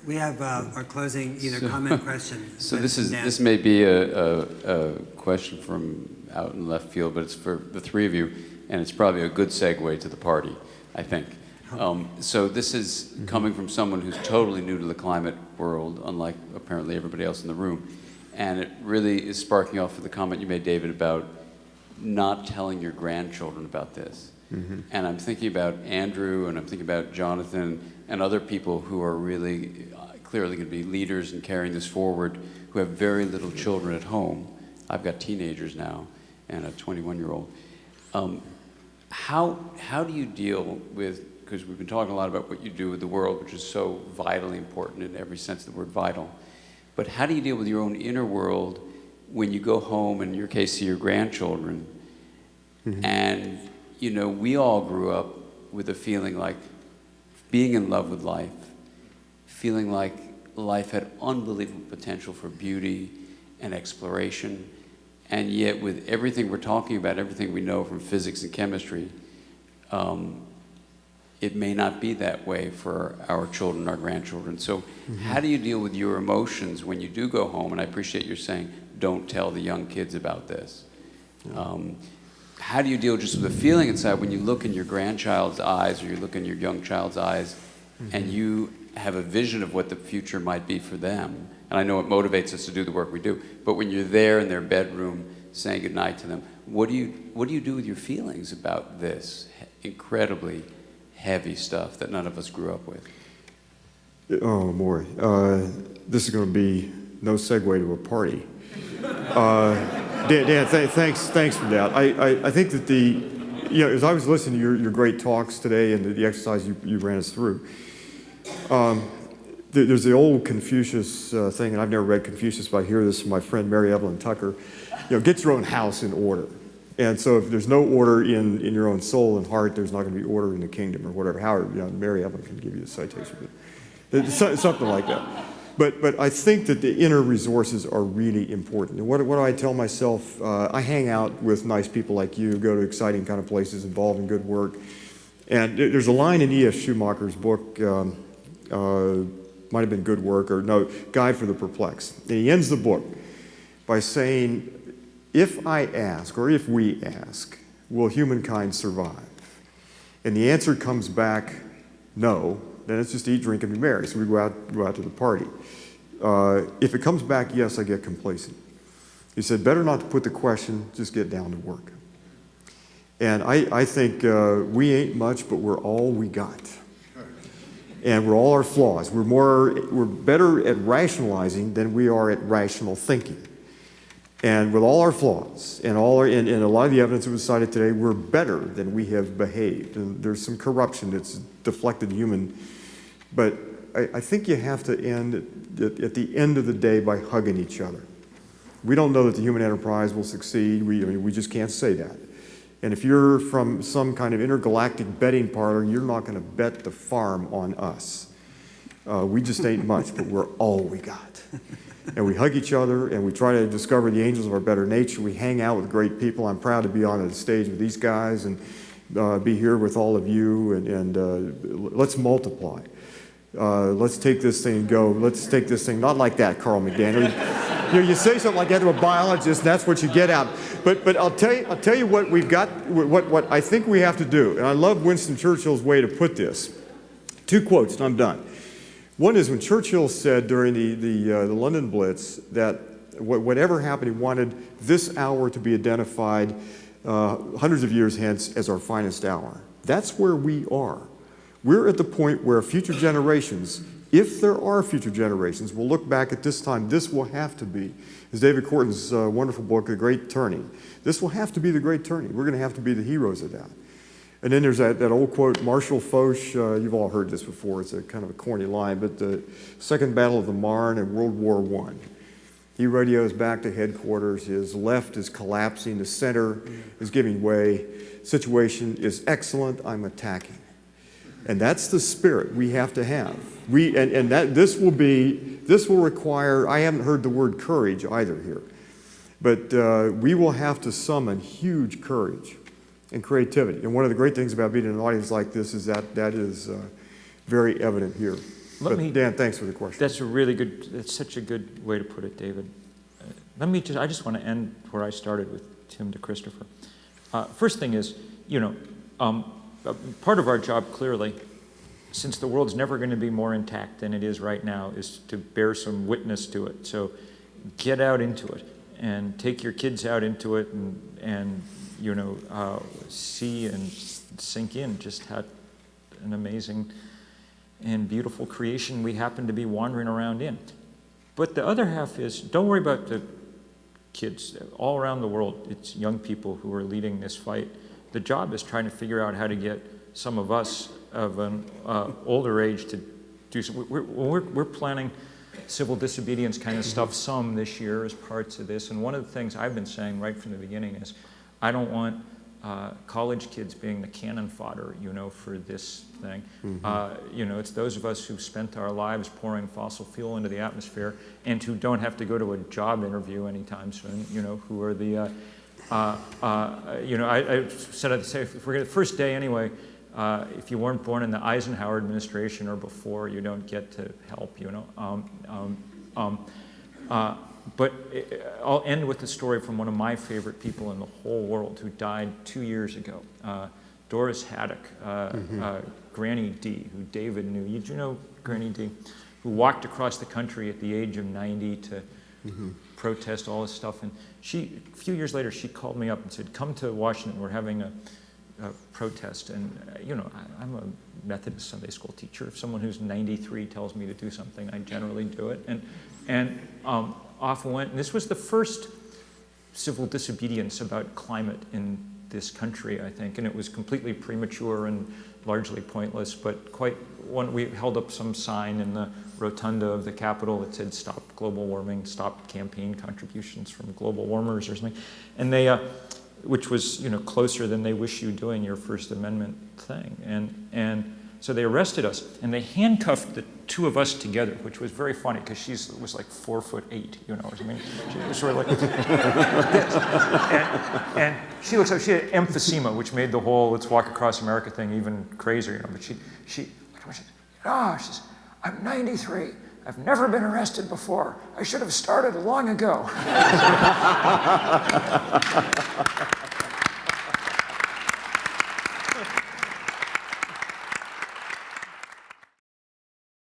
We have our closing either comment, question. So this may be a question from out in left field, but it's for the three of you, and it's probably a good segue to the party, I think. So this is coming from someone who's totally new to the climate world, unlike apparently everybody else in the room, and it really is sparking off of the comment you made, David, about not telling your grandchildren about this. And I'm thinking about Andrew, and I'm thinking about Jonathan, and other people who are really clearly going to be leaders in carrying this forward, who have very little children at home. I've got teenagers now, and a 21-year-old. How do you deal with, because we've been talking a lot about what you do with the world, which is so vitally important in every sense of the word vital, but how do you deal with your own inner world when you go home, and in your case, see your grandchildren, and you know, we all grew up with a feeling like being in love with life, feeling like life had unbelievable potential for beauty and exploration, and yet with everything we're talking about, everything we know from physics and chemistry, it may not be that way for our children, our grandchildren. So how do you deal with your emotions when you do go home? And I appreciate you saying, don't tell the young kids about this. How do you deal just with the feeling inside when you look in your grandchild's eyes or you look in your young child's eyes and you have a vision of what the future might be for them? And I know it motivates us to do the work we do, but when you're there in their bedroom saying goodnight to them, what do you do with your feelings about this incredibly heavy stuff that none of us grew up with? Oh boy, this is going to be no segue to a party. Dan, thanks for that. I think that as I was listening to your great talks today and the exercise you ran us through, there's the old Confucius thing, and I've never read Confucius, but I hear this from my friend Mary Evelyn Tucker. Get your own house in order. And so if there's no order in your own soul and heart, there's not going to be order in the kingdom or whatever. However, Mary Evelyn can give you a citation, but something like that. But I think that the inner resources are really important. And what do I tell myself? I hang out with nice people like you, go to exciting kind of places, involved in good work. And there's a line in E.F. Schumacher's book, might have been Good Work, or no, Guide for the Perplexed. And he ends the book by saying, if I ask, or if we ask, will humankind survive? And the answer comes back, no. Then it's just eat, drink, and be merry. So we go out to the party. If it comes back, yes, I get complacent. He said, better not to put the question, just get down to work. And I think we ain't much, but we're all we got. And we're all our flaws. We're better at rationalizing than we are at rational thinking. And with all our flaws and a lot of the evidence that was cited today, we're better than we have behaved. And there's some corruption that's deflected human. But I think you have to end at the end of the day by hugging each other. We don't know that the human enterprise will succeed. We just can't say that. And if you're from some kind of intergalactic betting parlor, you're not going to bet the farm on us. We just ain't much, but we're all we got. And we hug each other, and we try to discover the angels of our better nature. We hang out with great people. I'm proud to be on a stage with these guys and be here with all of you, and let's multiply. Let's take this thing and go. Let's take this thing, not like that, Carl McDaniel. You say something like that to a biologist, and that's what you get out. But I'll tell you what we've got, what I think we have to do, and I love Winston Churchill's way to put this. 2 quotes, and I'm done. One is when Churchill said during the London Blitz that whatever happened, he wanted this hour to be identified hundreds of years hence as our finest hour. That's where we are. We're at the point where future generations, if there are future generations, will look back at this time. This will have to be, as David Corton's wonderful book, The Great Turning, this will have to be the great turning. We're going to have to be the heroes of that. And then there's that old quote, Marshal Foch, you've all heard this before, it's a kind of a corny line, but the Second Battle of the Marne in World War I. He radios back to headquarters, his left is collapsing, the center is giving way, situation is excellent, I'm attacking. And that's the spirit we have to have. This will require, I haven't heard the word courage either here, but we will have to summon huge courage and creativity. And one of the great things about being in an audience like this is that is very evident here. Dan, thanks for the question. That's such a good way to put it, David. I just want to end where I started with Tim to Christopher. First thing is, part of our job clearly, since the world's never going to be more intact than it is right now, is to bear some witness to it. So get out into it and take your kids out into it and see and sink in just how an amazing and beautiful creation we happen to be wandering around in. But the other half is, don't worry about the kids. All around the world, it's young people who are leading this fight. The job is trying to figure out how to get some of us of an older age to do some. We're planning civil disobedience kind of stuff some this year as parts of this. And one of the things I've been saying right from the beginning is I don't want college kids being the cannon fodder, for this thing. It's those of us who've spent our lives pouring fossil fuel into the atmosphere and who don't have to go to a job interview anytime soon, who are the, I said I'd say, if we're the first day anyway, if you weren't born in the Eisenhower administration or before, you don't get to help, But I'll end with a story from one of my favorite people in the whole world who died 2 years ago. Doris Haddock, Granny D, who David knew. Did you know Granny D? Who walked across the country at the age of 90 to protest all this stuff. And a few years later, she called me up and said, come to Washington, we're having a protest. And, I'm a Methodist Sunday school teacher. If someone who's 93 tells me to do something, I generally do it. And off went. And this was the first civil disobedience about climate in this country, I think. And it was completely premature and largely pointless, but we held up some sign in the rotunda of the Capitol that said, stop global warming, stop campaign contributions from global warmers or something. And they, which was, closer than they wish you doing your First Amendment thing. And so they arrested us, and they handcuffed the two of us together, which was very funny because she was like 4'8", or something. She was sort of like this. And she looks like she had emphysema, which made the whole "let's walk across America" thing even crazier. But she says, "I'm 93. I've never been arrested before. I should have started long ago."